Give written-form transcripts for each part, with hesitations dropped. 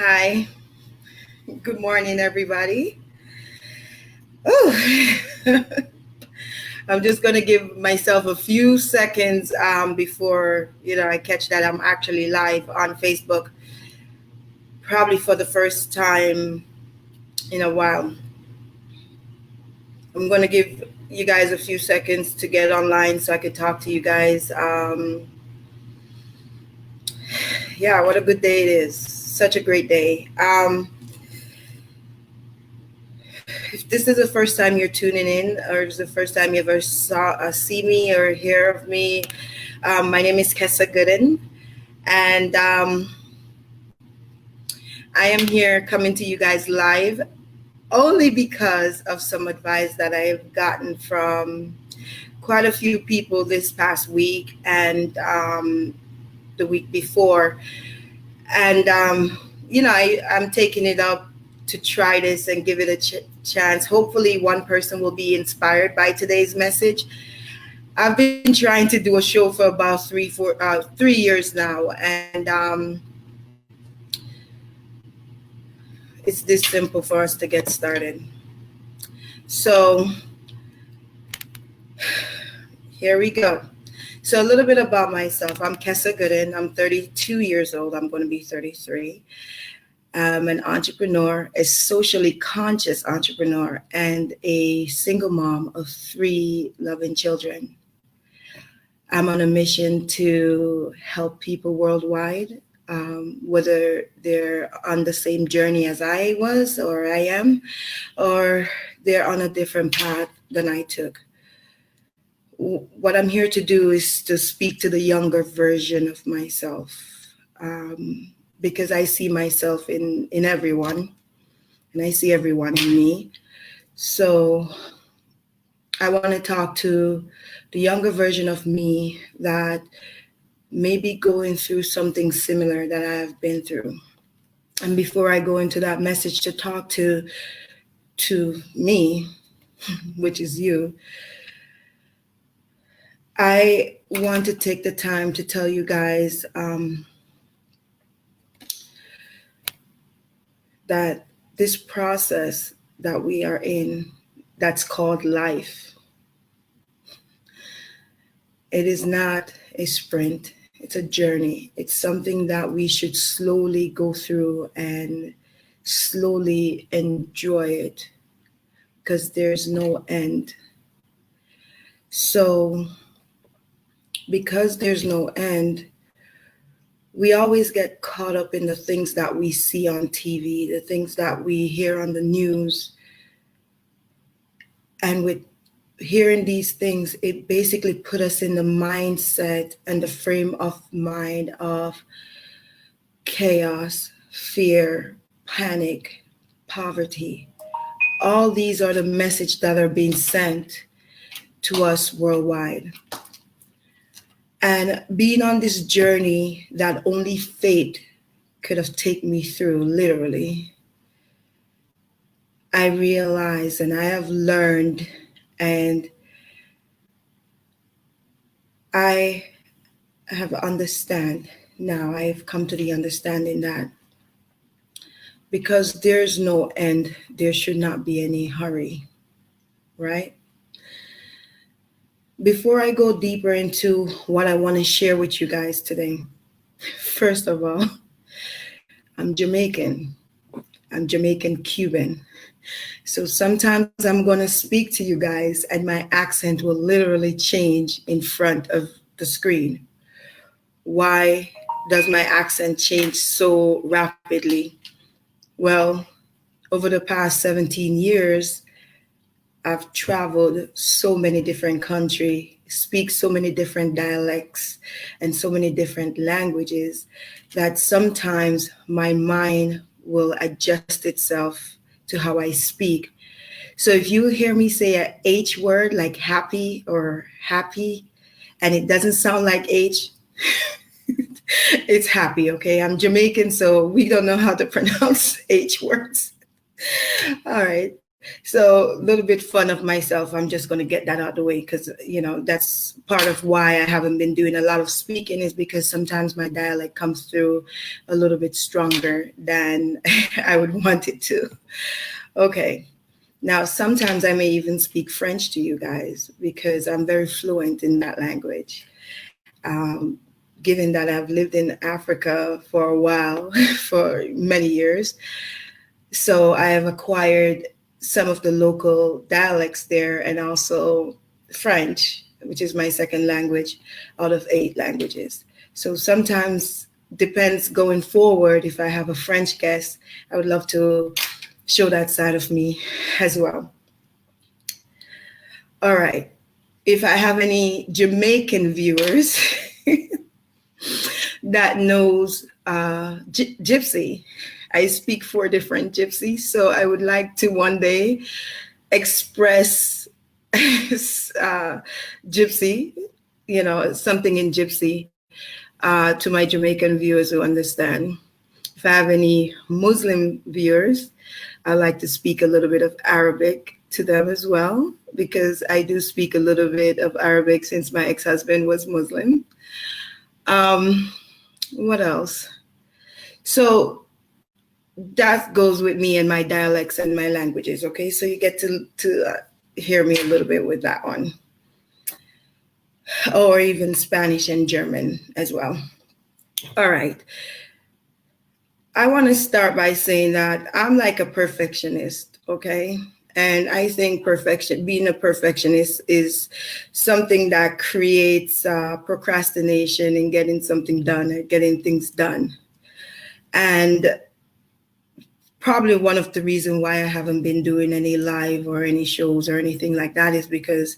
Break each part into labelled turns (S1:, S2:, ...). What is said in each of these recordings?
S1: Hi, good morning, everybody. Oh, I'm just gonna give myself a few seconds before I catch that I'm actually live on Facebook, probably for the first time in a while. I'm gonna give you guys a few seconds to get online so I could talk to you guys. Yeah, what a good day it is! Such a great day. If this is the first time you're tuning in, or it's the first time you ever see me or hear of me, my name is Kessa Gooden, and I am here coming to you guys live only because of some advice that I've gotten from quite a few people this past week and the week before. And, I'm taking it up to try this and give it a chance. Hopefully, one person will be inspired by today's message. I've been trying to do a show for about 3 years now, and it's this simple for us to get started. So here we go. So a little bit about myself. I'm Kessa Gooden. I'm 32 years old. I'm going to be 33. I'm an entrepreneur, a socially conscious entrepreneur, and a single mom of three loving children. I'm on a mission to help people worldwide, whether they're on the same journey as I was or I am, or they're on a different path than I took. What I'm here to do is to speak to the younger version of myself, because I see myself in everyone, and I see everyone in me. So I want to talk to the younger version of me that may be going through something similar that I have been through. And before I go into that message to talk to me, which is you, I want to take the time to tell you guys that this process that we are in, that's called life, it is not a sprint, it's a journey. It's something that we should slowly go through and slowly enjoy it because there's no end. So, because there's no end, we always get caught up in the things that we see on TV, the things that we hear on the news. And with hearing these things, it basically put us in the mindset and the frame of mind of chaos, fear, panic, poverty. All these are the message that are being sent to us worldwide. And being on this journey that only fate could have taken me through, literally, I realize and I have learned and I have understand now. I've come to the understanding that because there's no end, there should not be any hurry, right? Before I go deeper into what I want to share with you guys today, first of all, I'm Jamaican. I'm Jamaican Cuban. So sometimes I'm going to speak to you guys and my accent will literally change in front of the screen. Why does my accent change so rapidly? Well, over the past 17 years, I've traveled so many different countries, speak so many different dialects and so many different languages that sometimes my mind will adjust itself to how I speak. So if you hear me say a H word like happy or happy and it doesn't sound like H, it's happy, okay? I'm Jamaican, so we don't know how to pronounce H words. All right. So a little bit fun of myself. I'm just going to get that out of the way because, that's part of why I haven't been doing a lot of speaking is because sometimes my dialect comes through a little bit stronger than I would want it to. Okay. Now, sometimes I may even speak French to you guys because I'm very fluent in that language. Given that I've lived in Africa for a while, for many years, so I have acquired some of the local dialects there and also French, which is my second language out of 8 languages. So sometimes depends going forward. If I have a French guest, I would love to show that side of me as well. All right. If I have any Jamaican viewers that knows Gypsy, I speak 4 different Gypsies, so I would like to one day express Gypsy, something in Gypsy to my Jamaican viewers who understand. If I have any Muslim viewers, I like to speak a little bit of Arabic to them as well, because I do speak a little bit of Arabic since my ex-husband was Muslim. What else? So that goes with me and my dialects and my languages. Okay, so you get to hear me a little bit with that one, or even Spanish and German as well. All right. I want to start by saying that I'm like a perfectionist. Okay. And I think being a perfectionist is something that creates procrastination in getting something done or getting things done. And probably one of the reasons why I haven't been doing any live or any shows or anything like that is because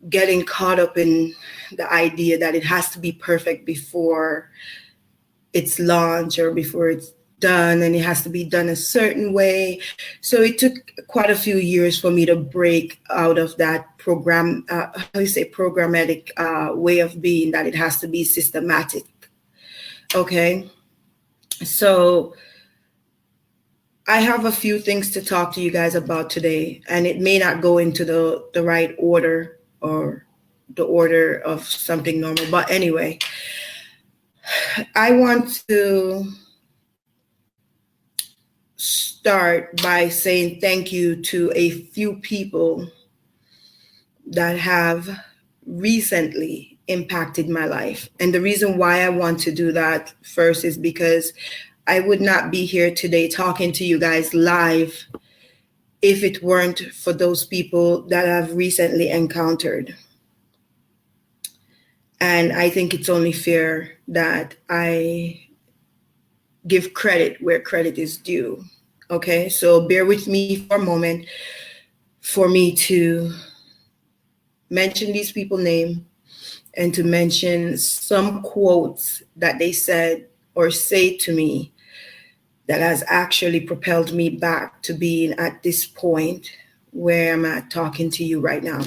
S1: getting caught up in the idea that it has to be perfect before it's launched or before it's done, and it has to be done a certain way. So it took quite a few years for me to break out of that programmatic way of being, that it has to be systematic. Okay. So I have a few things to talk to you guys about today, and it may not go into the right order or the order of something normal. But anyway, I want to start by saying thank you to a few people that have recently impacted my life. And the reason why I want to do that first is because I would not be here today talking to you guys live if it weren't for those people that I've recently encountered. And I think it's only fair that I give credit where credit is due. Okay, so bear with me for a moment for me to mention these people's name and to mention some quotes that they said or say to me that has actually propelled me back to being at this point where I'm at talking to you right now.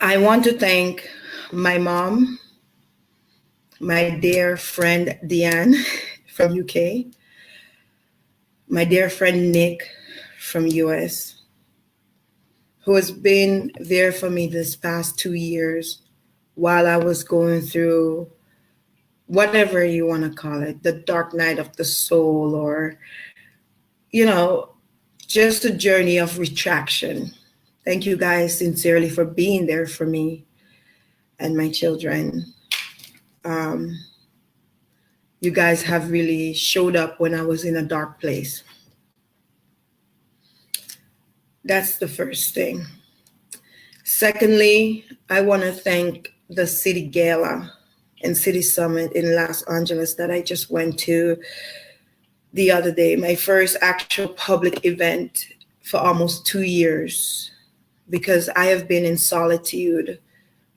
S1: I want to thank my mom, my dear friend Diane from UK, my dear friend Nick from US, who has been there for me this past 2 years while I was going through whatever you want to call it, the dark night of the soul, or, just a journey of retraction. Thank you guys sincerely for being there for me and my children. You guys have really showed up when I was in a dark place. That's the first thing. Secondly, I want to thank the City Gala and City Summit in Los Angeles that I just went to the other day, my first actual public event for almost 2 years, because I have been in solitude.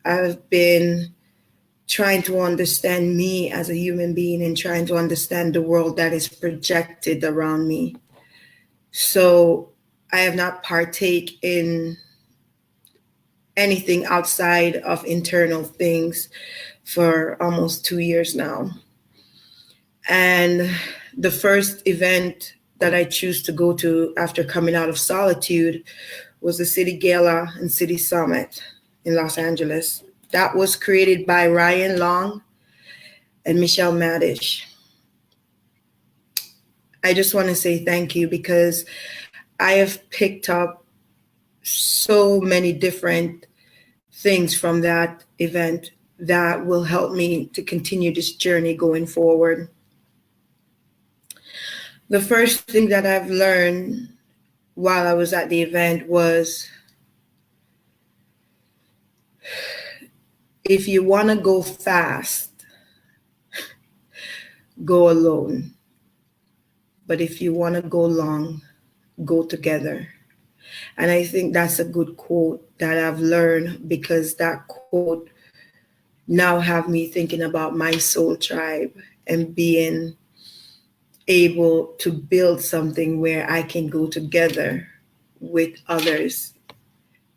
S1: I've been trying to understand me as a human being and trying to understand the world that is projected around me. So I have not partake in anything outside of internal things for almost 2 years now. And the first event that I choose to go to after coming out of solitude was the City Gala and City Summit in Los Angeles. That was created by Ryan Long and Michelle Madish. I just want to say thank you because I have picked up so many different things from that event that will help me to continue this journey going forward. The first thing that I've learned while I was at the event was if you want to go fast, go alone. But if you want to go long, go together. And I think that's a good quote that I've learned because that quote now have me thinking about my soul tribe and being able to build something where I can go together with others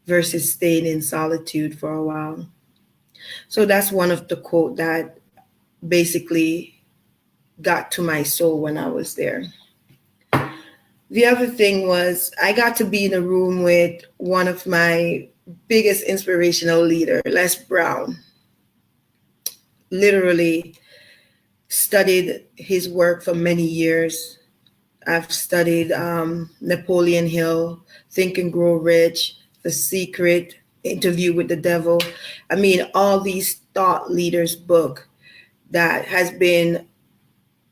S1: versus staying in solitude for a while. So that's one of the quote that basically got to my soul when I was there. The other thing was I got to be in a room with one of my biggest inspirational leader, Les Brown. Literally studied his work for many years. I've studied Napoleon Hill, Think and Grow Rich, The Secret, Interview with the Devil. I mean, all these thought leaders' book that has been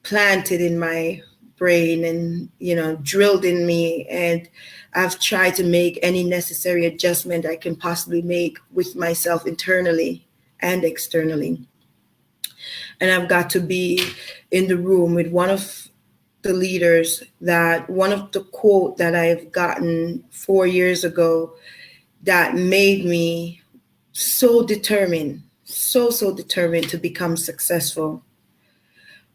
S1: planted in my brain and, drilled in me. And I've tried to make any necessary adjustment I can possibly make with myself internally and externally. And I've got to be in the room with one of the leaders that one of the quote that I've gotten 4 years ago that made me so determined, so determined to become successful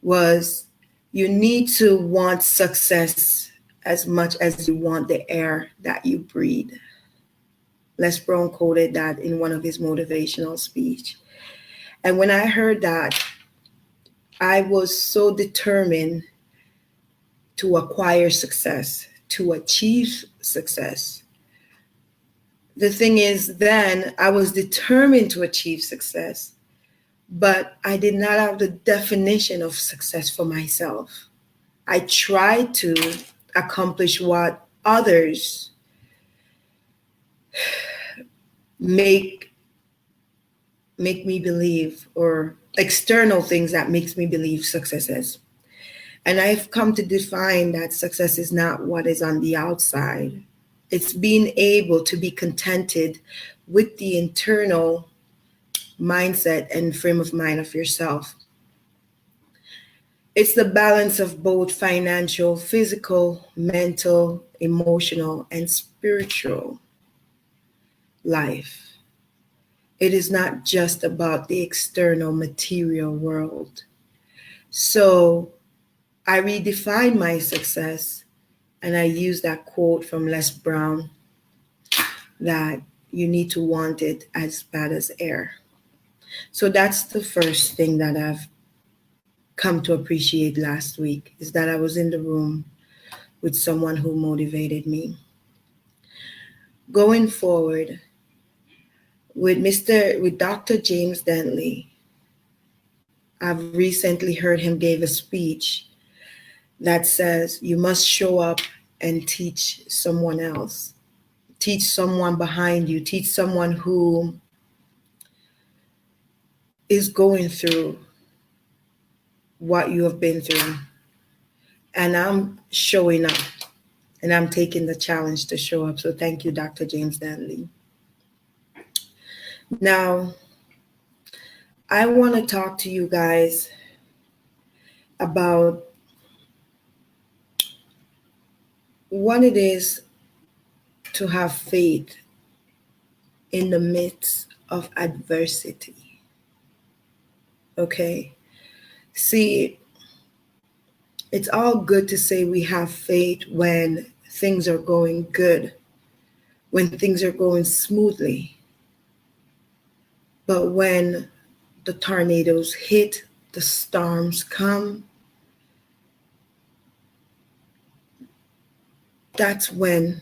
S1: was you need to want success as much as you want the air that you breathe. Les Brown quoted that in one of his motivational speech. And when I heard that, I was so determined to acquire success, to achieve success. The thing is, then I was determined to achieve success, but I did not have the definition of success for myself. I tried to accomplish what others make me believe, or external things that makes me believe success is. And I've come to define that success is not what is on the outside. It's being able to be contented with the internal mindset and frame of mind of yourself. It's the balance of both financial, physical, mental, emotional, and spiritual life. It is not just about the external material world. So I redefine my success, and I use that quote from Les Brown that you need to want it as bad as air. So that's the first thing that I've come to appreciate last week, is that I was in the room with someone who motivated me. Going forward, with Dr. James Dentley, I've recently heard him give a speech that says you must show up and teach someone else. Teach someone behind you. Teach someone who is going through what you have been through. And I'm showing up, and I'm taking the challenge to show up. So thank you, Dr. James Dentley. Now, I want to talk to you guys about what it is to have faith in the midst of adversity. Okay? See, it's all good to say we have faith when things are going good, when things are going smoothly. But when the tornadoes hit, the storms come, that's when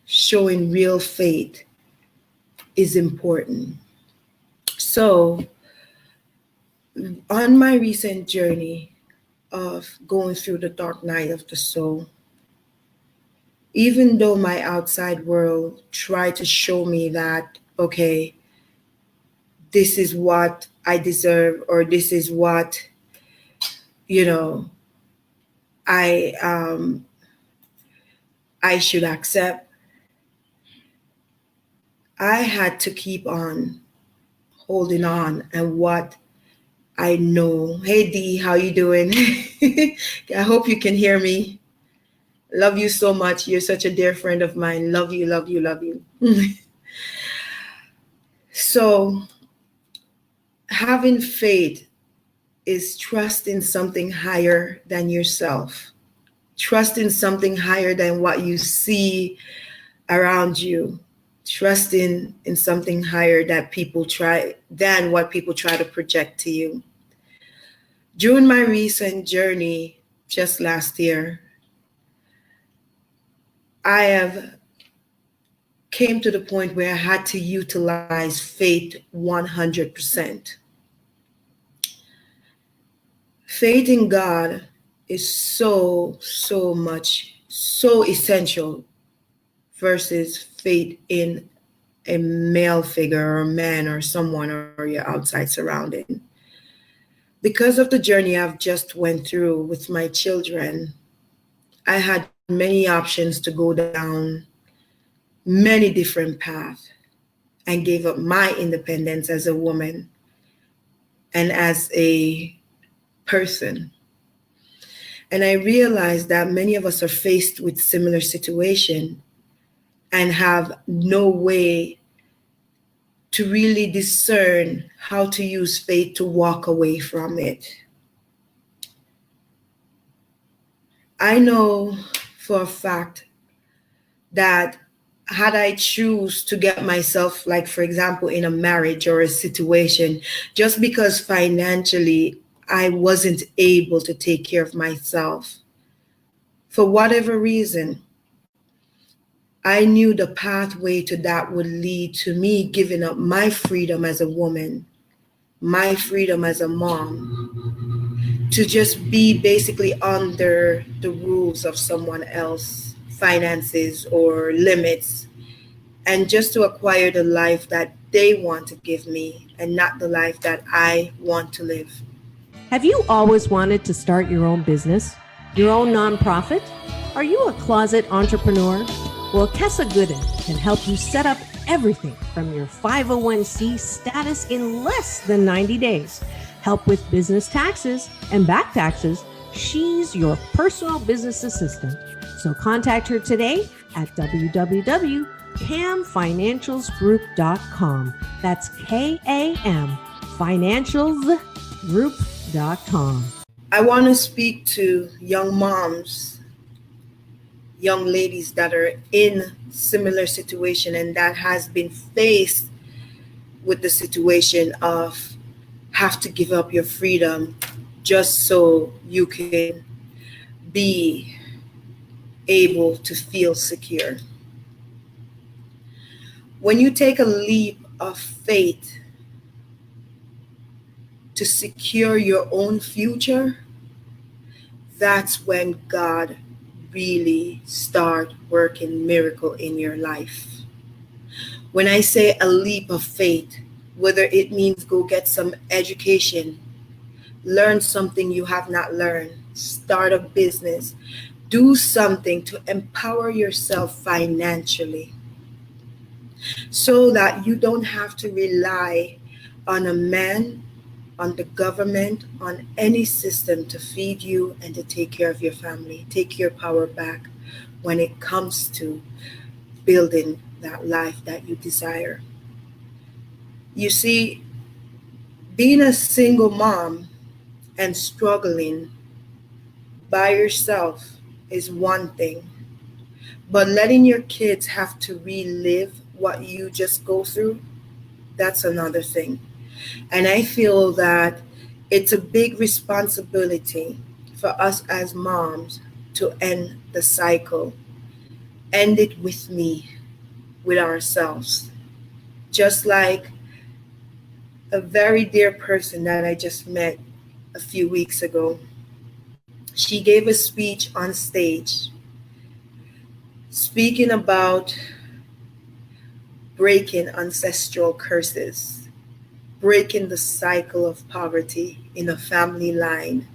S1: showing real faith is important. So, on my recent journey of going through the dark night of the soul, even though my outside world tried to show me that, okay, this is what I deserve, or this is what, you know, I I should accept, I had to keep on holding on and what I know. Hey Dee, how you doing? I hope you can hear me. Love you so much. You're such a dear friend of mine. Love you, love you, love you. So, having faith is trust in something higher than yourself, trust in something higher than what you see around you, trust in something higher that people try than what people try to project to you. During my recent journey just last year, I have came to the point where I had to utilize faith 100%. Faith in God is so much, so essential versus faith in a male figure or a man or someone or your outside surrounding. Because of the journey I've just went through with my children, I had many options to go down many different paths and gave up my independence as a woman and as a person. And I realized that many of us are faced with similar situation and have no way to really discern how to use faith to walk away from it. I know for a fact that had I choose to get myself, like for example, in a marriage or a situation, just because financially I wasn't able to take care of myself, for whatever reason, I knew the pathway to that would lead to me giving up my freedom as a woman, my freedom as a mom, to just be basically under the rules of someone else, finances or limits, and just to acquire the life that they want to give me and not the life that I want to live.
S2: Have you always wanted to start your own business, your own nonprofit? Are you a closet entrepreneur? Well, Kessa Gooden can help you set up everything from your 501c status in less than 90 days. Help with business taxes and back taxes. She's your personal business assistant. So contact her today at www.camfinancialsgroup.com. That's KAM Financialsgroup.com.
S1: I want to speak to young moms, young ladies that are in similar situation and that has been faced with the situation of have to give up your freedom just so you can be able to feel secure. When you take a leap of faith to secure your own future, that's when God really start working miracle in your life. When I say a leap of faith, whether it means go get some education, learn something you have not learned, start a business, do something to empower yourself financially so that you don't have to rely on a man, on the government, on any system to feed you and to take care of your family. Take your power back when it comes to building that life that you desire. You see, being a single mom and struggling by yourself is one thing, but letting your kids have to relive what you just go through, that's another thing. And I feel that it's a big responsibility for us as moms to end the cycle end it with me, with ourselves. Just like a very dear person that I just met a few weeks ago. She gave a speech on stage speaking about breaking ancestral curses, breaking the cycle of poverty in a family line,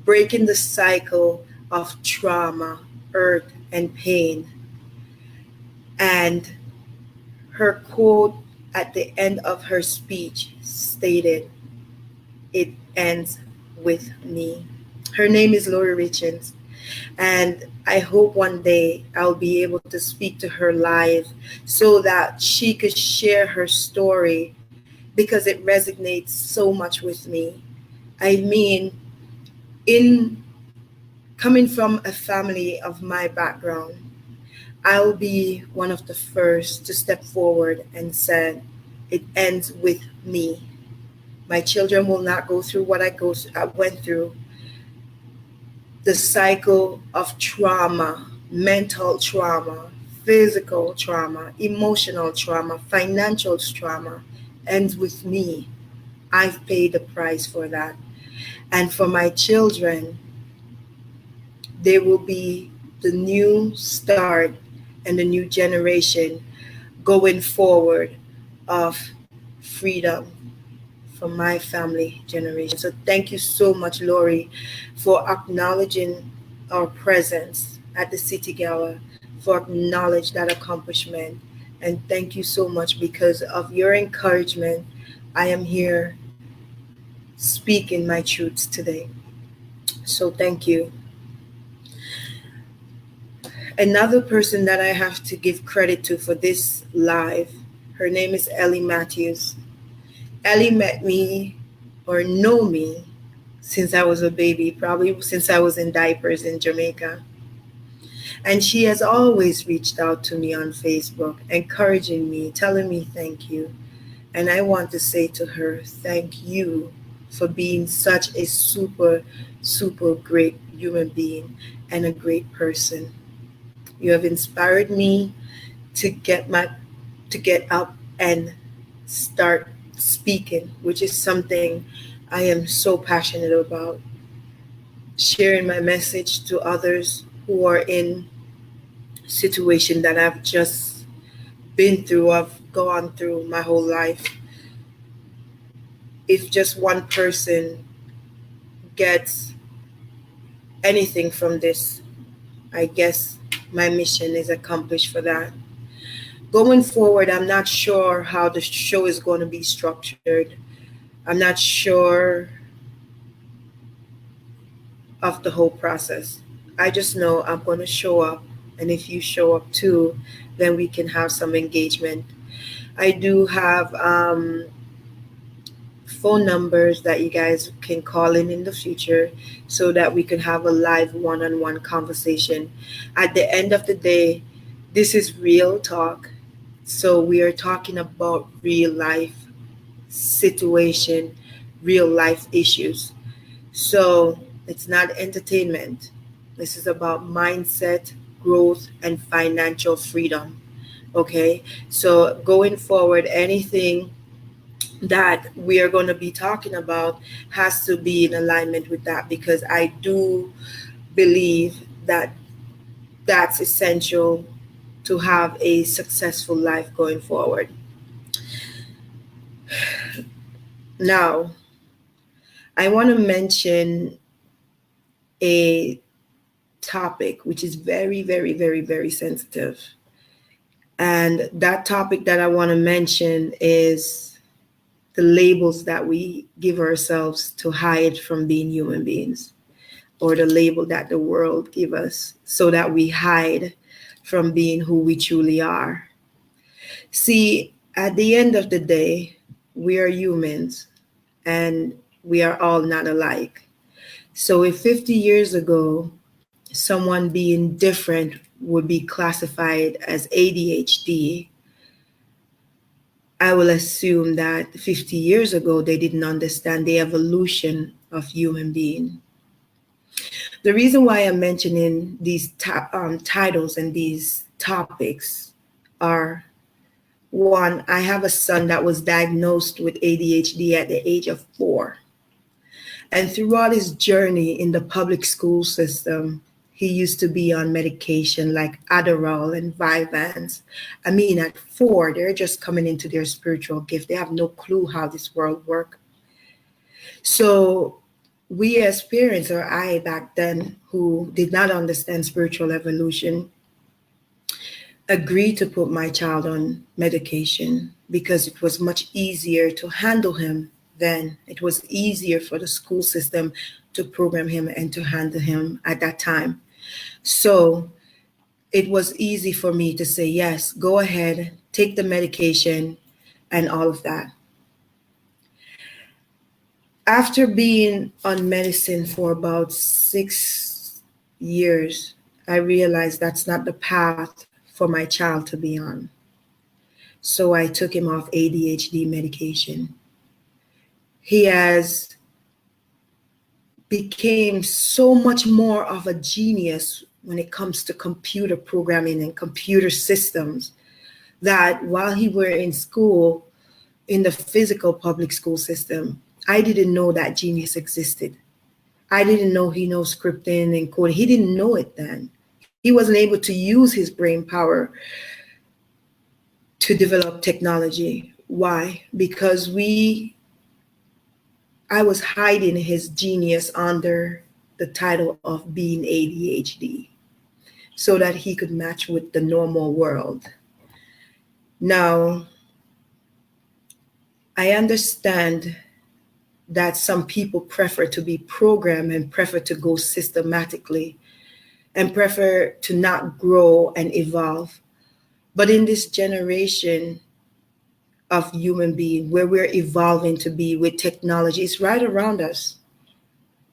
S1: breaking the cycle of trauma, hurt, and pain. And her quote at the end of her speech stated, "It ends with me." Her name is Lori Richards, and I hope one day I'll be able to speak to her live so that she could share her story because it resonates so much with me. I mean, in coming from a family of my background, I'll be one of the first to step forward and say, it ends with me. My children will not go through what I went through. The cycle of trauma, mental trauma, physical trauma, emotional trauma, financial trauma ends with me. I've paid the price for that. And for my children, they will be the new start and the new generation going forward of freedom for my family generation. So thank you so much, Lori, for acknowledging our presence at the City Gala, for acknowledging that accomplishment. And thank you so much because of your encouragement. I am here speaking my truths today. So thank you. Another person that I have to give credit to for this live, her name is Ellie Matthews. Ellie met me or know me since I was a baby, probably since I was in diapers in Jamaica. And she has always reached out to me on Facebook, encouraging me, telling me thank you. And I want to say to her, thank you for being such a super, super great human being and a great person. You have inspired me to get up and start speaking, which is something I am so passionate about. Sharing my message to others who are in situation that I've just been through, I've gone through my whole life. If just one person gets anything from this, I guess my mission is accomplished for that. Going forward, I'm not sure how the show is going to be structured. I'm not sure of the whole process. I just know I'm going to show up, and if you show up too, then we can have some engagement. I do have phone numbers that you guys can call in the future so that we can have a live one-on-one conversation. At the end of the day, this is real talk. So we are talking about real life situation, real life issues. So it's not entertainment. This is about mindset, growth, and financial freedom. Okay. So going forward, anything that we are going to be talking about has to be in alignment with that because I do believe that that's essential to have a successful life going forward. Now, I want to mention a topic which is very, very, very, very sensitive. And that topic that I want to mention is the labels that we give ourselves to hide from being human beings, or the label that the world give us so that we hide from being who we truly are. See, at the end of the day, we are humans and we are all not alike. So if 50 years ago, someone being different would be classified as ADHD, I will assume that 50 years ago, they didn't understand the evolution of human being. The reason why I'm mentioning these titles and these topics are, one, I have a son that was diagnosed with ADHD at the age of 4. And throughout his journey in the public school system, he used to be on medication like Adderall and Vyvanse. I mean, at 4, they're just coming into their spiritual gift. They have no clue how this world works. So we as parents, or I back then, who did not understand spiritual evolution, agreed to put my child on medication because it was much easier to handle him then. It was easier for the school system to program him and to handle him at that time. So it was easy for me to say, yes, go ahead, take the medication and all of that. After being on medicine for about 6 years, I realized that's not the path for my child to be on. So I took him off ADHD medication. He has became so much more of a genius when it comes to computer programming and computer systems that while he were in school, in the physical public school system, I didn't know that genius existed. I didn't know he knows scripting and coding. He didn't know it then. He wasn't able to use his brain power to develop technology. Why? Because I was hiding his genius under the title of being ADHD so that he could match with the normal world. Now, I understand that some people prefer to be programmed and prefer to go systematically and prefer to not grow and evolve. But in this generation of human being where we're evolving to be with technology, it's right around us.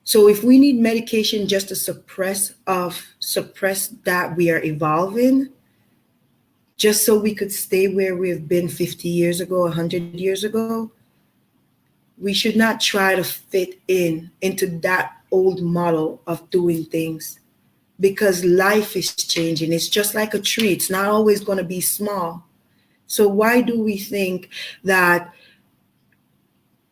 S1: So if we need medication just to suppress that we are evolving, just so we could stay where we've been 50 years ago, 100 years ago, we should not try to fit into that old model of doing things, because life is changing. It's just like a tree. It's not always going to be small. So why do we think that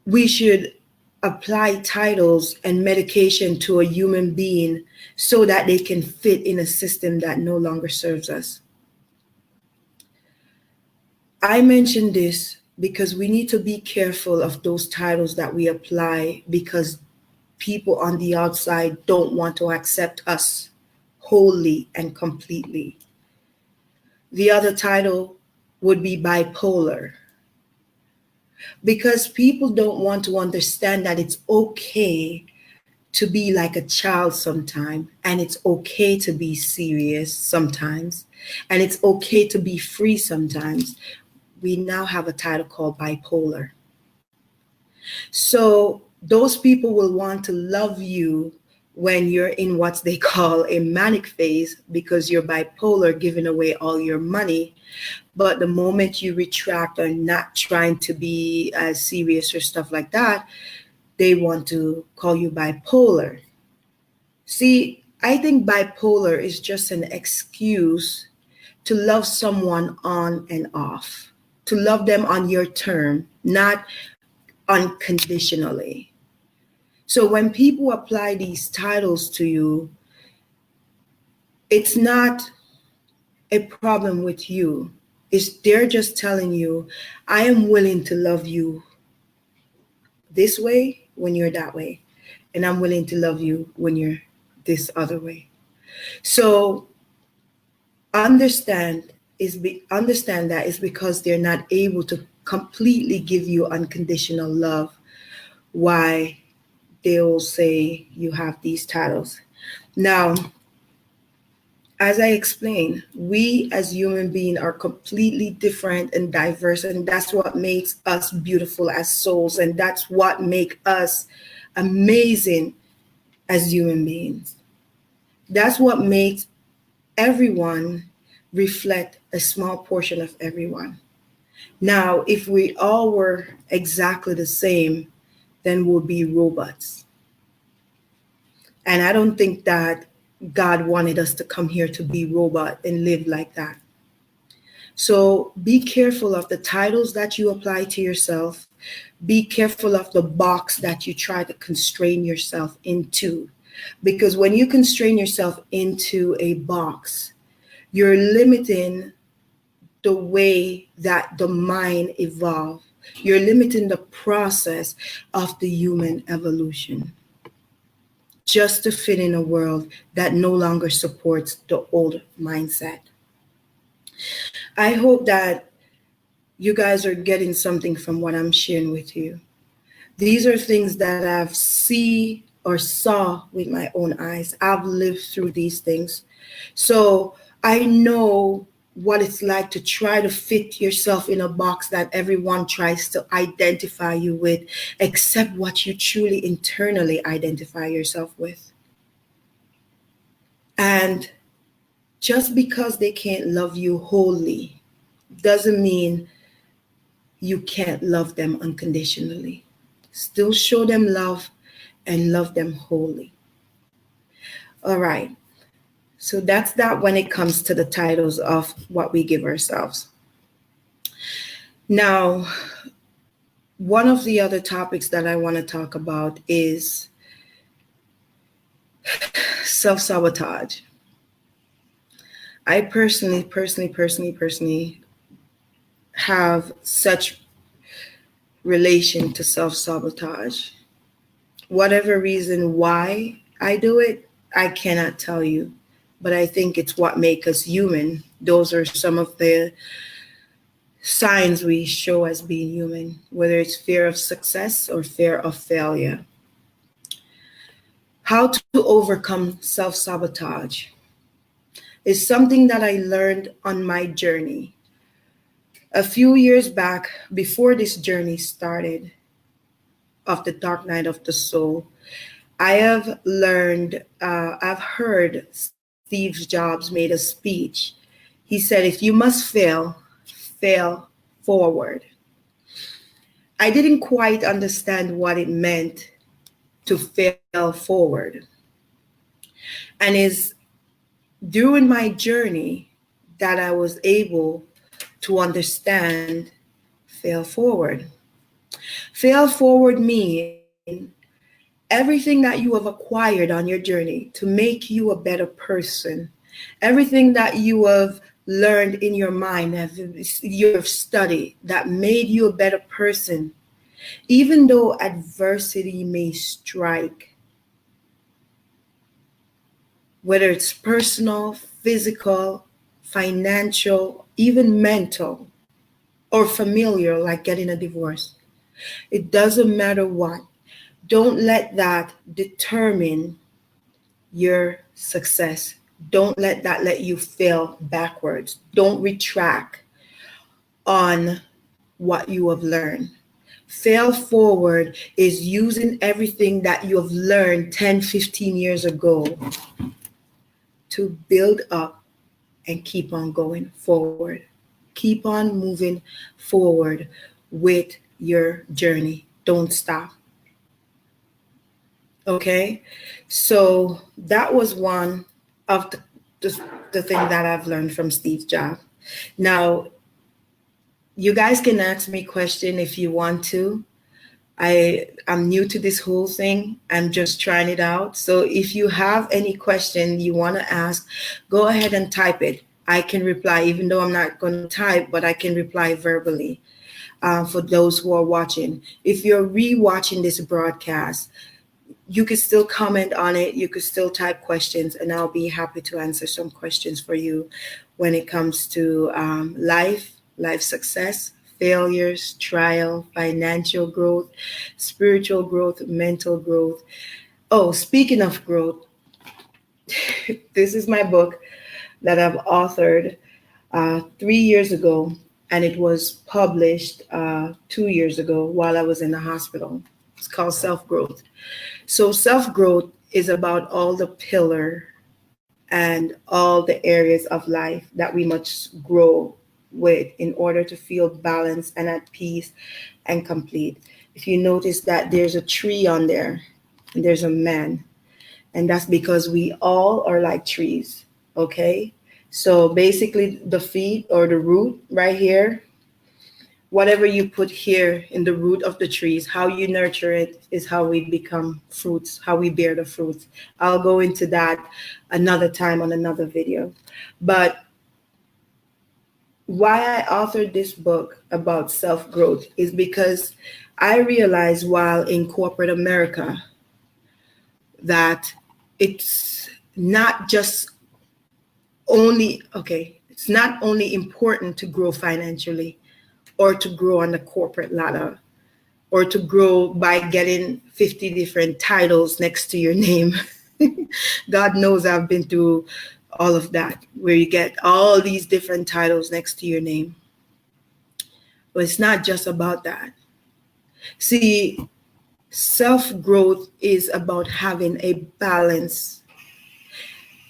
S1: we should apply titles and medication to a human being so that they can fit in a system that no longer serves us? I mention this because we need to be careful of those titles that we apply, because people on the outside don't want to accept us wholly and completely. The other title would be bipolar, because people don't want to understand that it's okay to be like a child sometimes, and it's okay to be serious sometimes, and it's okay to be free sometimes. We now have a title called bipolar. So those people will want to love you when you're in what they call a manic phase, because you're bipolar, giving away all your money. But the moment you retract or not trying to be as serious or stuff like that, they want to call you bipolar. See, I think bipolar is just an excuse to love someone on and off, to love them on your term, not unconditionally. So when people apply these titles to you, it's not a problem with you. They're just telling you, I am willing to love you this way when you're that way, and I'm willing to love you when you're this other way. So understand that it's because they're not able to completely give you unconditional love why they'll say you have these titles. Now, as I explained, we as human beings are completely different and diverse, and that's what makes us beautiful as souls, and that's what makes us amazing as human beings. That's what makes everyone reflect a small portion of everyone. Now, if we all were exactly the same, then we'll be robots. And I don't think that God wanted us to come here to be robot and live like that. So be careful of the titles that you apply to yourself. Be careful of the box that you try to constrain yourself into. Because when you constrain yourself into a box, you're limiting the way that the mind evolved. You're limiting the process of the human evolution just to fit in a world that no longer supports the old mindset. I hope that you guys are getting something from what I'm sharing with you. These are things that I've see or saw with my own eyes. I've lived through these things. So I know what it's like to try to fit yourself in a box that everyone tries to identify you with, except what you truly internally identify yourself with. And just because they can't love you wholly doesn't mean you can't love them unconditionally. Still show them love and love them wholly. All right. So that's that when it comes to the titles of what we give ourselves. Now, one of the other topics that I want to talk about is self sabotage. I personally have such relation to self sabotage. Whatever reason why I do it, I cannot tell you. But I think it's what makes us human. Those are some of the signs we show as being human, whether it's fear of success or fear of failure. How to overcome self sabotage is something that I learned on my journey. A few years back, before this journey started of the dark night of the soul, I have learned, I've heard Steve Jobs made a speech. He said, if you must fail, fail forward. I didn't quite understand what it meant to fail forward. And it's during my journey that I was able to understand fail forward. Fail forward means everything that you have acquired on your journey to make you a better person, everything that you have learned in your mind, that you have studied, that made you a better person, even though adversity may strike, whether it's personal, physical, financial, even mental, or familiar, like getting a divorce. It doesn't matter what. Don't let that determine your success. Don't let that let you fail backwards. Don't retract on what you have learned. Fail forward is using everything that you have learned 10, 15 years ago to build up and keep on going forward. Keep on moving forward with your journey. Don't stop. Okay? So that was one of the thing that I've learned from Steve Jobs. Now, you guys can ask me question if you want to. I'm new to this whole thing. I'm just trying it out. So if you have any question you want to ask, go ahead and type it. I can reply, even though I'm not going to type, but I can reply verbally for those who are watching. If you're re-watching this broadcast, you could still comment on it. You could still type questions, and I'll be happy to answer some questions for you when it comes to life success, failures, trial, financial growth, spiritual growth, mental growth. Oh, speaking of growth, this is my book that I've authored 3 years ago, and it was published 2 years ago while I was in the hospital. It's called Self Growth. So self growth is about all the pillar and all the areas of life that we must grow with in order to feel balanced and at peace and complete. If you notice that there's a tree on there and there's a man, And that's because we all are like trees. Okay. So basically, the feet or the root right here, whatever you put here in the root of the trees, how you nurture it is how we become fruits, how we bear the fruits. I'll go into that another time on another video. But why I authored this book about self growth is because I realized while in corporate America that it's not just it's not only important to grow financially or to grow on the corporate ladder or to grow by getting 50 different titles next to your name. God knows I've been through all of that, where you get all these different titles next to your name. But it's not just about that. See, self growth is about having a balance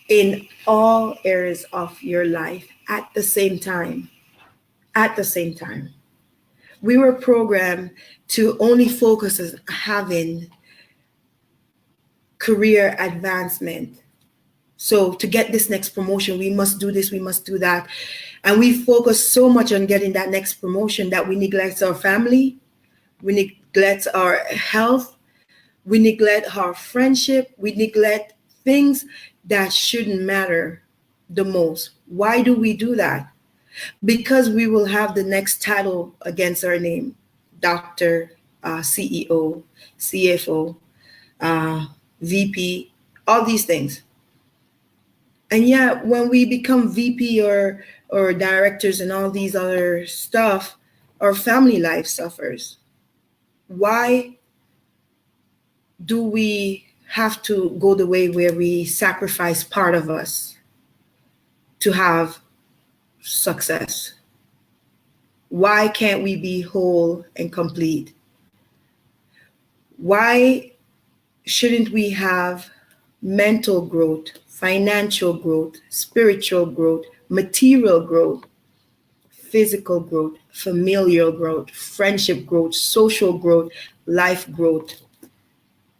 S1: in all areas of your life at the same time. At the same time. We were programmed to only focus on having career advancement. So to get this next promotion, we must do this, we must do that. And we focus so much on getting that next promotion that we neglect our family, we neglect our health, we neglect our friendship, we neglect things that shouldn't matter the most. Why do we do that? Because we will have the next title against our name: doctor, CEO, CFO, VP, all these things. And yet, when we become VP or directors and all these other stuff, our family life suffers. Why do we have to go the way where we sacrifice part of us to have success? Why can't we be whole and complete? Why shouldn't we have mental growth, financial growth, spiritual growth, material growth, physical growth, familial growth, friendship growth, social growth, life growth,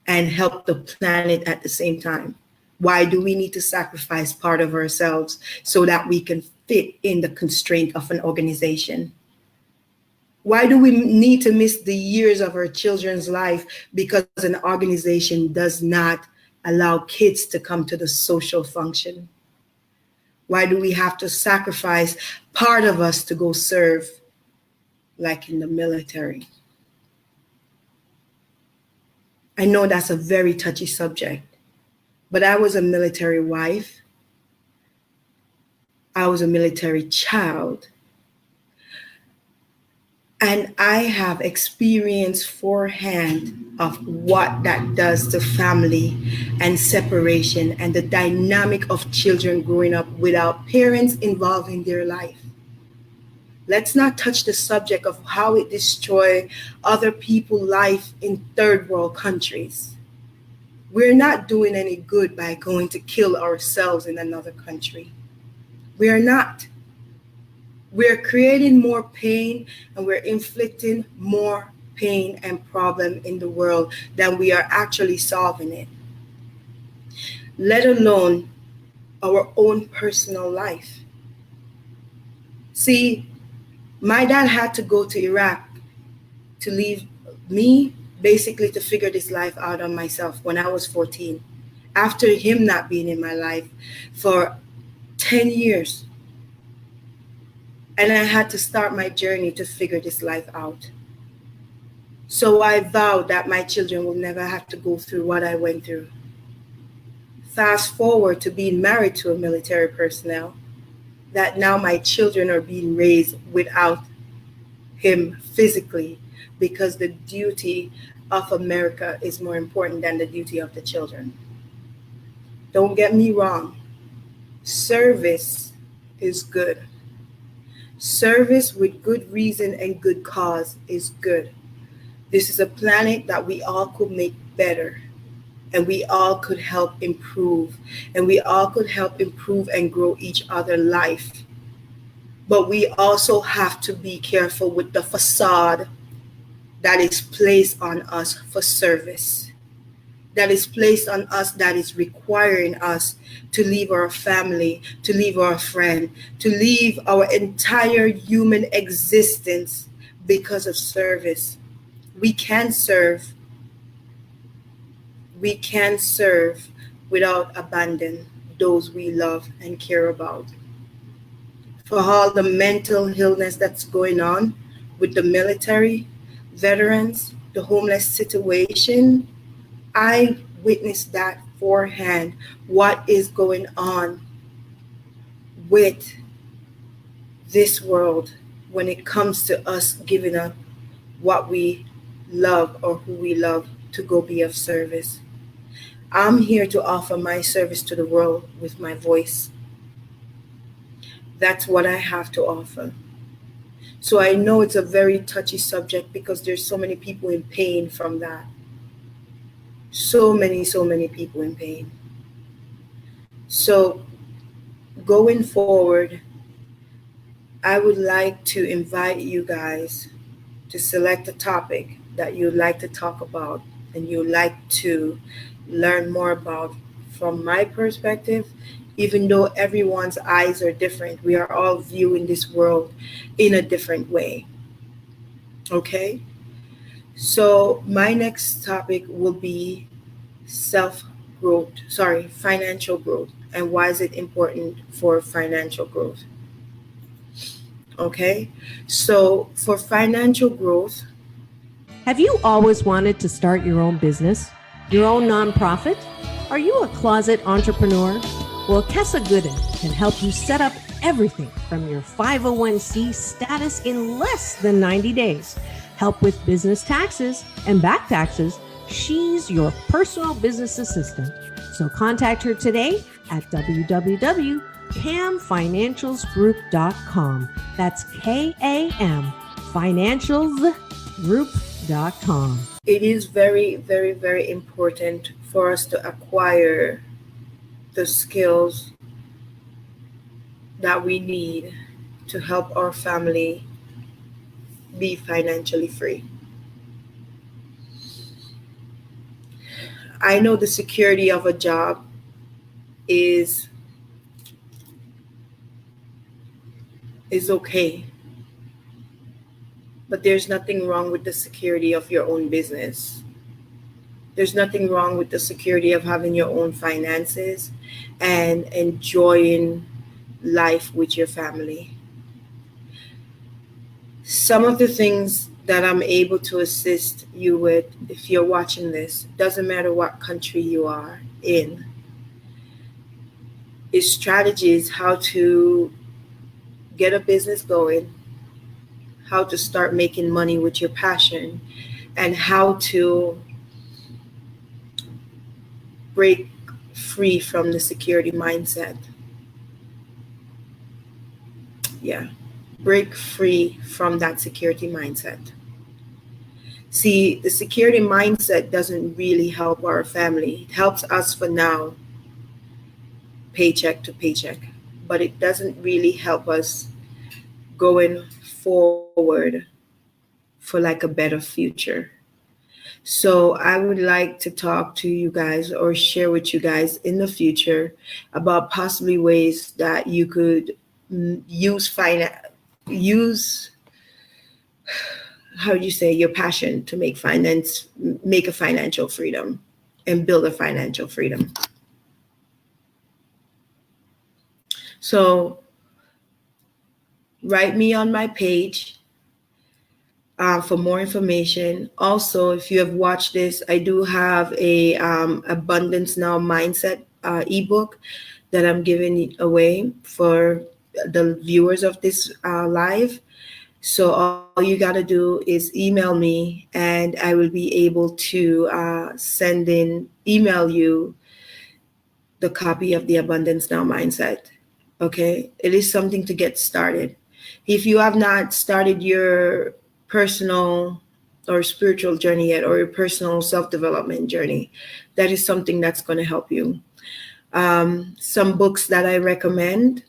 S1: and help the planet at the same time? Why do we need to sacrifice part of ourselves so that we can fit in the constraint of an organization? Why do we need to miss the years of our children's life because an organization does not allow kids to come to the social function? Why do we have to sacrifice part of us to go serve, like in the military? I know that's a very touchy subject, but I was a military wife. I was a military child. And I have experience forehand of what that does to family and separation and the dynamic of children growing up without parents involved in their life. Let's not touch the subject of how it destroys other people's life in third world countries. We're not doing any good by going to kill ourselves in another country. We are not. We're creating more pain and we're inflicting more pain and problem in the world than we are actually solving it, let alone our own personal life. See, my dad had to go to Iraq to leave me, basically to figure this life out on myself when I was 14, after him not being in my life for 10 years. And I had to start my journey to figure this life out. So I vowed that my children will never have to go through what I went through. Fast forward to being married to a military personnel, that now my children are being raised without him physically, because the duty of America is more important than the duty of the children. Don't get me wrong. Service is good. Service with good reason and good cause is good. This is a planet that we all could make better, and we all could help improve, and we all could help improve and grow each other's life. But we also have to be careful with the facade that is placed on us for service. that is placed on us, that is requiring us to leave our family, to leave our friend, to leave our entire human existence because of service. We can serve. We can serve without abandon those we love and care about. For all the mental illness that's going on with the military, veterans, the homeless situation, I witnessed that firsthand. What is going on with this world when it comes to us giving up what we love or who we love to go be of service? I'm here to offer my service to the world with my voice. That's what I have to offer. So I know it's a very touchy subject because there's so many people in pain from that. So many people in pain. So going forward, I would like to invite you guys to select a topic that you'd like to talk about and you'd like to learn more about from my perspective. Even though everyone's eyes are different, we are all viewing this world in a different way. Okay? So my next topic will be financial growth, and why is it important for financial growth? Okay, so for financial growth,
S2: Have you always wanted to start your own business, your own nonprofit? Are you a closet entrepreneur? Well, Kessa Gooden can help you set up everything from your 501c status in less than 90 days. Help with business taxes and back taxes. She's your personal business assistant. So contact her today at www.camfinancialsgroup.com. That's KAM financialsgroup.com.
S1: it is very, very, very important for us to acquire the skills that we need to help our family be financially free. I know the security of a job is okay, but there's nothing wrong with the security of your own business. There's nothing wrong with the security of having your own finances and enjoying life with your family. Some of the things that I'm able to assist you with, if you're watching this, doesn't matter what country you are in, is strategies how to get a business going, how to start making money with your passion, and how to break free from the security mindset. Yeah, break free from that security mindset. See, the security mindset doesn't really help our family. It helps us for now, paycheck to paycheck, but it doesn't really help us going forward for like a better future. So I would like to talk to you guys or share with you guys in the future about possibly ways that you could use how do you say your passion to make a financial freedom and build a financial freedom. So write me on my page for more information. Also, if you have watched this, I do have a Abundance Now Mindset ebook that I'm giving away for the viewers of this live. So all you got to do is email me and I will be able to email you the copy of the Abundance Now Mindset. Okay, it is something to get started. If you have not started your personal or spiritual journey yet, or your personal self-development journey, that is something that's going to help you. Some books that I recommend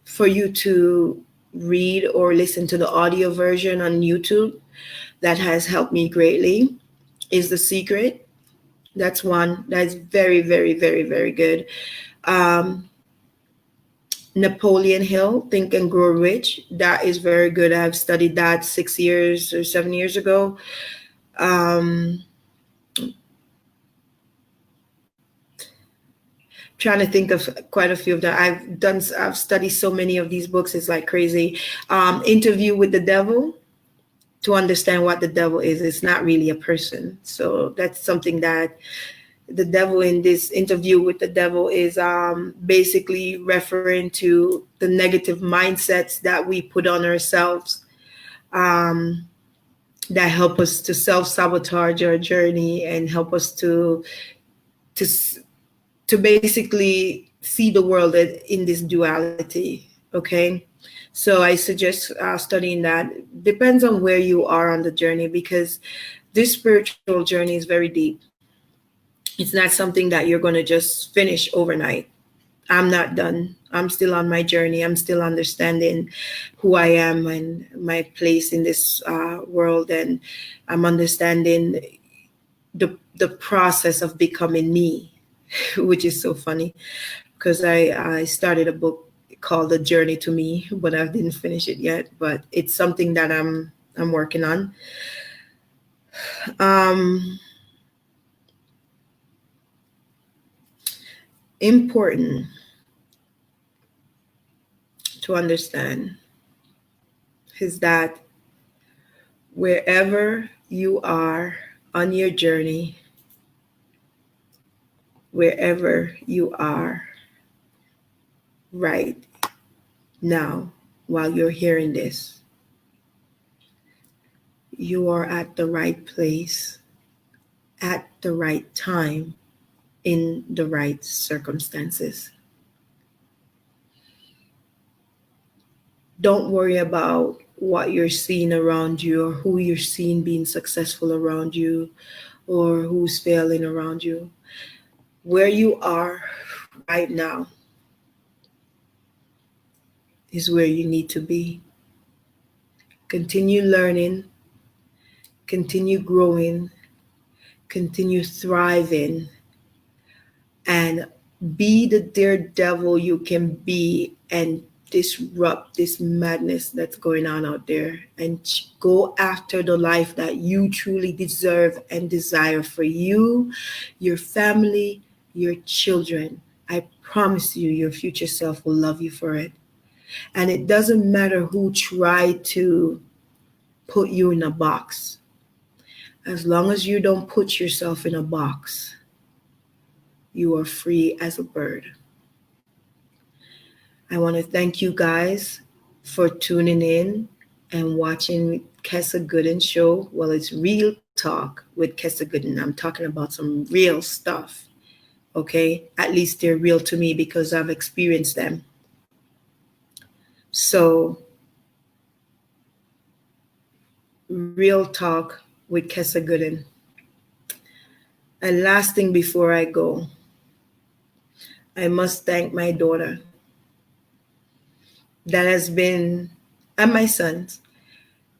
S1: for you to read or listen to the audio version on YouTube that has helped me greatly is The Secret That's one that's very, very, very, very good. Um, Napoleon Hill, Think and Grow Rich. That is very good. I've studied that 6 years or 7 years ago. Um, Trying to think of quite a few of them. I've studied so many of these books. It's like crazy. Interview with the Devil, to understand what the devil is. It's not really a person. So that's something that the devil in this interview with the devil is basically referring to the negative mindsets that we put on ourselves, um, that help us to self-sabotage our journey and help us to to basically see the world in this duality. Okay, so I suggest studying that. Depends on where you are on the journey, because this spiritual journey is very deep. It's not something that you're going to just finish overnight. I'm not done. I'm still on my journey. I'm still understanding who I am and my place in this world, and I'm understanding the process of becoming me, which is so funny because I started a book called The Journey to Me, but I didn't finish it yet. But it's something that I'm working on. Um, Important to understand is that wherever you are on your journey, wherever you are right now while you're hearing this, you are at the right place at the right time in the right circumstances. Don't worry about what you're seeing around you or who you're seeing being successful around you or who's failing around you. Where you are right now is where you need to be. Continue learning, continue growing, continue thriving, and be the daredevil you can be and disrupt this madness that's going on out there, and go after the life that you truly deserve and desire for you, your family, your children. I promise you, your future self will love you for it. And it doesn't matter who tried to put you in a box. As long as you don't put yourself in a box, you are free as a bird. I want to thank you guys for tuning in and watching Kessa Gooden show. Well, it's Real Talk with Kessa Gooden. I'm talking about some real stuff. Okay? At least they're real to me because I've experienced them. So, Real Talk with Kessa Gooden. And last thing before I go, I must thank my daughter that has been, and my sons,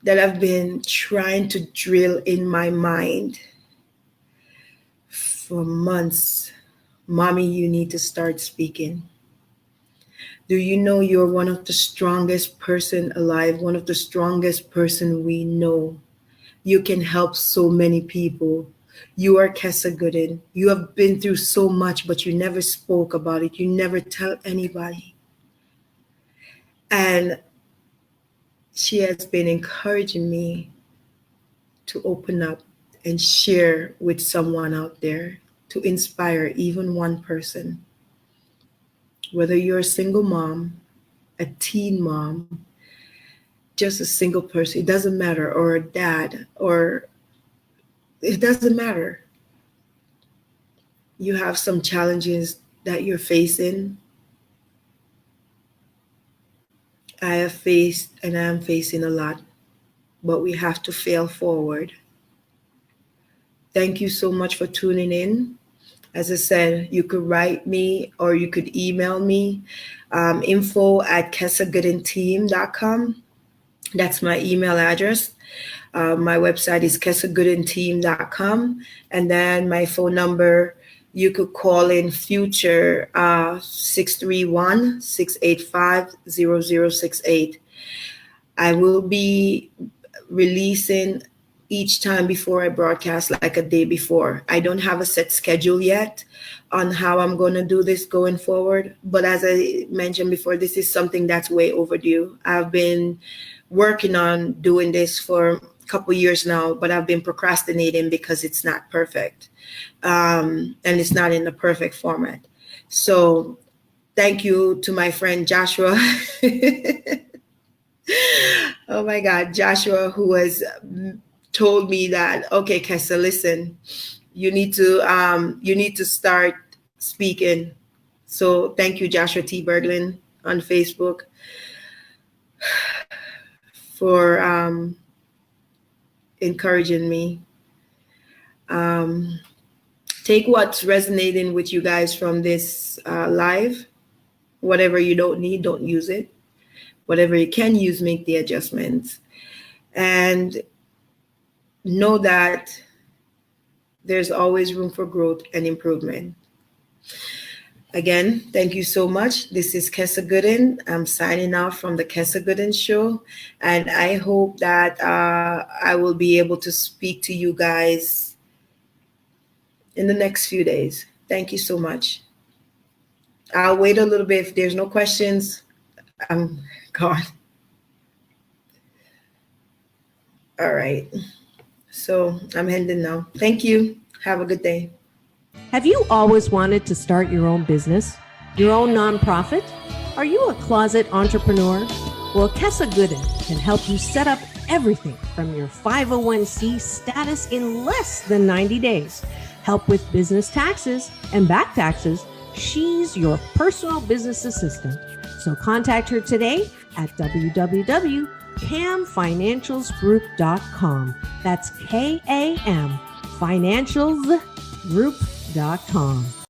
S1: that have been trying to drill in my mind for months. Mommy, you need to start speaking. Do you know you're one of the strongest person alive, one of the strongest person we know? You can help so many people. You are Kessa Gooden. You have been through so much, but you never spoke about it. You never tell anybody. And she has been encouraging me to open up and share with someone out there, to inspire even one person. Whether you're a single mom, a teen mom, just a single person, it doesn't matter, or a dad, or it doesn't matter. You have some challenges that you're facing. I have faced and I am facing a lot, but we have to fail forward. Thank you so much for tuning in. As I said, you could write me or you could email me, info@kessagoodenteam.com. That's my email address. My website is kessagoodenteam.com. And then my phone number, you could call in future 631-685-0068. I will be releasing each time before I broadcast, like a day before. I don't have a set schedule yet on how I'm going to do this going forward. But as I mentioned before, this is something that's way overdue. I've been working on doing this for a couple years now, but I've been procrastinating because it's not perfect. And it's not in the perfect format. So thank you to my friend Joshua. Oh my God, Joshua, who has told me that, okay, Kessa, listen, you need to start speaking. So thank you, Joshua T. Berglund on Facebook, for encouraging me. Take what's resonating with you guys from this live. Whatever you don't need, don't use it. Whatever you can use, make the adjustments. And know that there's always room for growth and improvement. Again, thank you so much. This is Kessa Gooden. I'm signing off from the Kessa Gooden Show. And I hope that I will be able to speak to you guys in the next few days. Thank you so much. I'll wait a little bit. If there's no questions, I'm gone. All right. So I'm ending now. Thank you. Have a good day.
S2: Have you always wanted to start your own business, your own nonprofit? Are you a closet entrepreneur? Well, Kessa Gooden can help you set up everything from your 501c status in less than 90 days. Help with business taxes and back taxes. She's your personal business assistant. So contact her today at www.camfinancialsgroup.com. That's KAM Financialsgroup.com.